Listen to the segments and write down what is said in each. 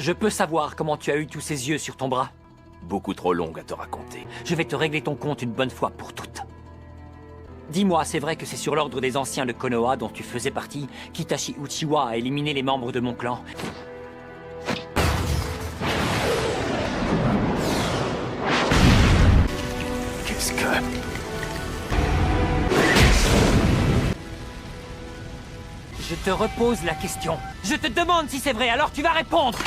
Je peux savoir comment tu as eu tous ces yeux sur ton bras? Beaucoup trop longue à te raconter. Je vais te régler ton compte une bonne fois pour toutes. Dis-moi, c'est vrai que c'est sur l'ordre des anciens de Konoha dont tu faisais partie qu'Itachi Uchiwa a éliminé les membres de mon clan? Qu'est-ce que... Je te repose la question. Je te demande si c'est vrai, alors tu vas répondre.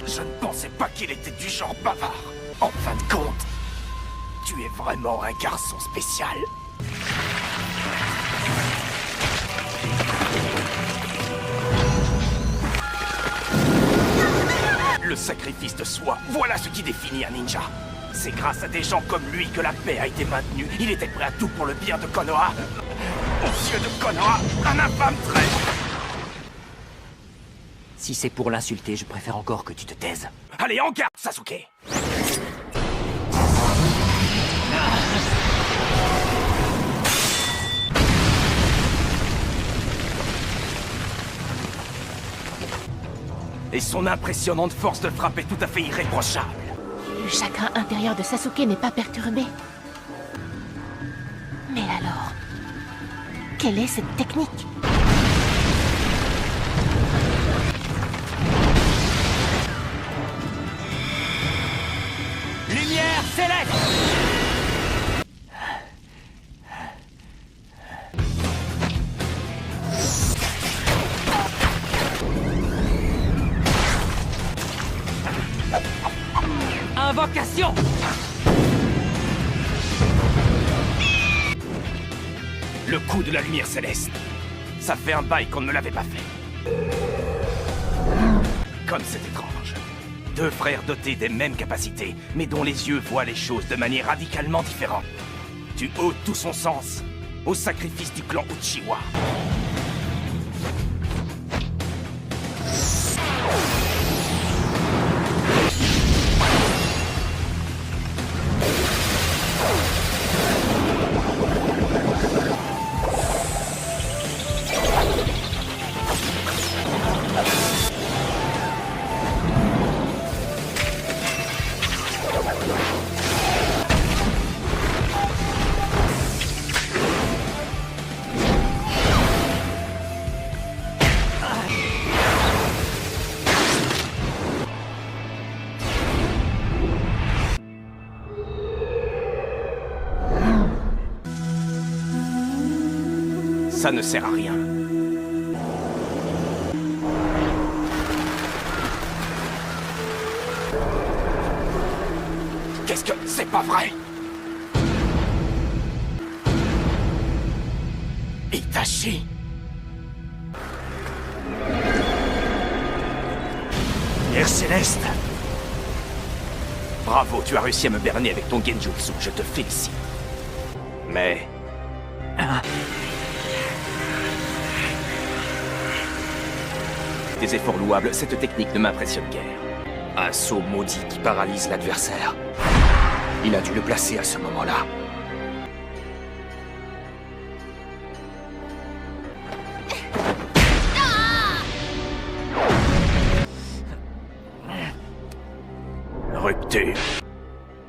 Je ne pensais pas qu'il était du genre bavard. En fin de compte, tu es vraiment un garçon spécial. Le sacrifice de soi, voilà ce qui définit un ninja. C'est grâce à des gens comme lui que la paix a été maintenue. Il était prêt à tout pour le bien de Konoha. Monsieur de Konoha, un infâme traître. Si c'est pour l'insulter, je préfère encore que tu te taises. Allez, en garde, Sasuke. Et son impressionnante force de frappe est tout à fait irréprochable. Le chakra intérieur de Sasuke n'est pas perturbé. Mais alors, quelle est cette technique? Lumière céleste! Invocation! Le coup de la lumière céleste. Ça fait un bail qu'on ne l'avait pas fait. Comme c'est étrange. Deux frères dotés des mêmes capacités, mais dont les yeux voient les choses de manière radicalement différente. Tu ôtes tout son sens au sacrifice du clan Uchiwa. Ça ne sert à rien. Qu'est-ce que... C'est pas vrai? Itachi? Lumière céleste? Bravo, tu as réussi à me berner avec ton genjutsu, je te félicite. Mais... Des efforts louables, cette technique ne m'impressionne guère. Un saut maudit qui paralyse l'adversaire. Il a dû le placer à ce moment-là. Rupture.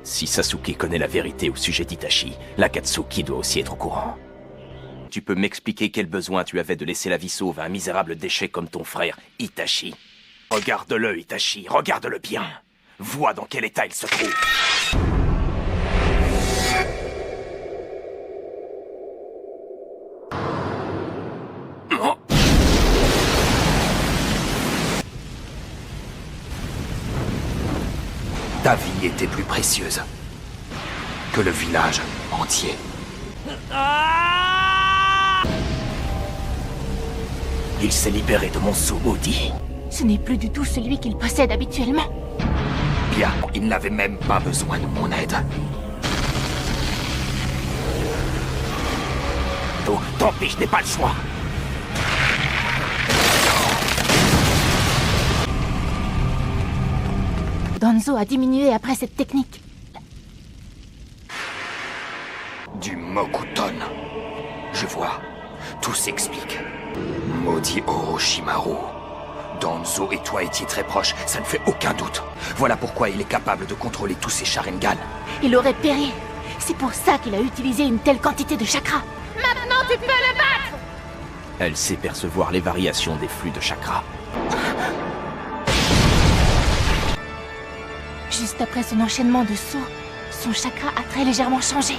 Si Sasuke connaît la vérité au sujet d'Itachi, l'Akatsuki doit aussi être au courant. Tu peux m'expliquer quel besoin tu avais de laisser la vie sauve à un misérable déchet comme ton frère, Itachi? Regarde-le, Itachi, regarde-le bien. Vois dans quel état il se trouve. Oh. Ta vie était plus précieuse que le village entier. Il s'est libéré de mon sceau maudit. Ce n'est plus du tout celui qu'il possède habituellement. Bien, il n'avait même pas besoin de mon aide. Oh, tant pis, je n'ai pas le choix. Danzo a diminué après cette technique. Du Mokuton. Je vois. Tout s'explique. Maudit Orochimaru. Danzo et toi étiez très proches, ça ne fait aucun doute. Voilà pourquoi il est capable de contrôler tous ses Sharingan. Il aurait péri. C'est pour ça qu'il a utilisé une telle quantité de chakra. Maintenant, tu peux le battre! Elle sait percevoir les variations des flux de chakra. Juste après son enchaînement de sauts, son chakra a très légèrement changé.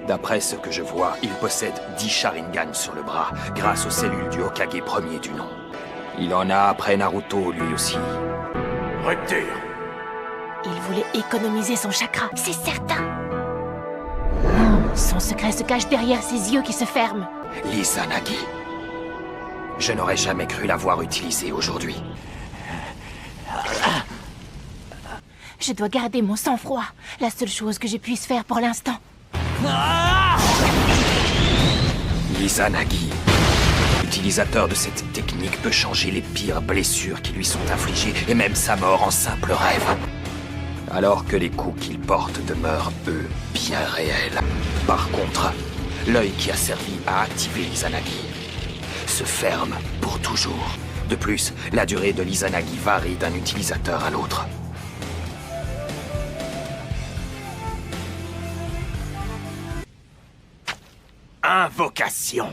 D'après ce que je vois, il possède 10 Sharingan sur le bras, grâce aux cellules du Hokage premier du nom. Il en a après Naruto, lui aussi. Rupture. Il voulait économiser son chakra, c'est certain. Son secret se cache derrière ses yeux qui se ferment. L'Izanagi. Je n'aurais jamais cru l'avoir utilisé aujourd'hui. Je dois garder mon sang-froid, la seule chose que je puisse faire pour l'instant. L'Izanagi. L'utilisateur de cette technique peut changer les pires blessures qui lui sont infligées et même sa mort en simple rêve. Alors que les coups qu'il porte demeurent, eux, bien réels. Par contre, l'œil qui a servi à activer l'Izanagi se ferme pour toujours. De plus, la durée de l'Izanagi varie d'un utilisateur à l'autre. Invocation.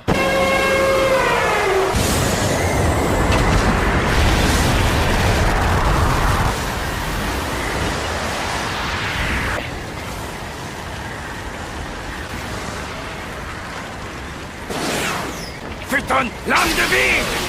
Futon, lame de vie.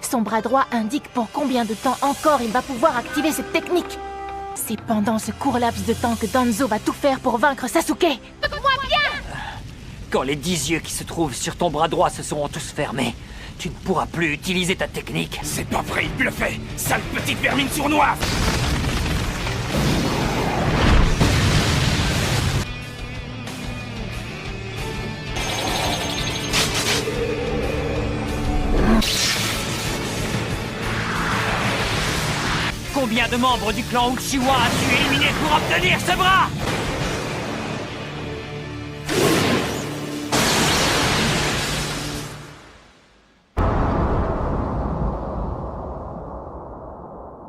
Son bras droit indique pour combien de temps encore il va pouvoir activer cette technique. C'est pendant ce court laps de temps que Danzo va tout faire pour vaincre Sasuke. Quand les 10 yeux qui se trouvent sur ton bras droit se seront tous fermés, tu ne pourras plus utiliser ta technique. C'est pas vrai, il bluffait. Sale petite vermine sournoise. Combien de membres du clan Uchiwa as-tu éliminé pour obtenir ce bras?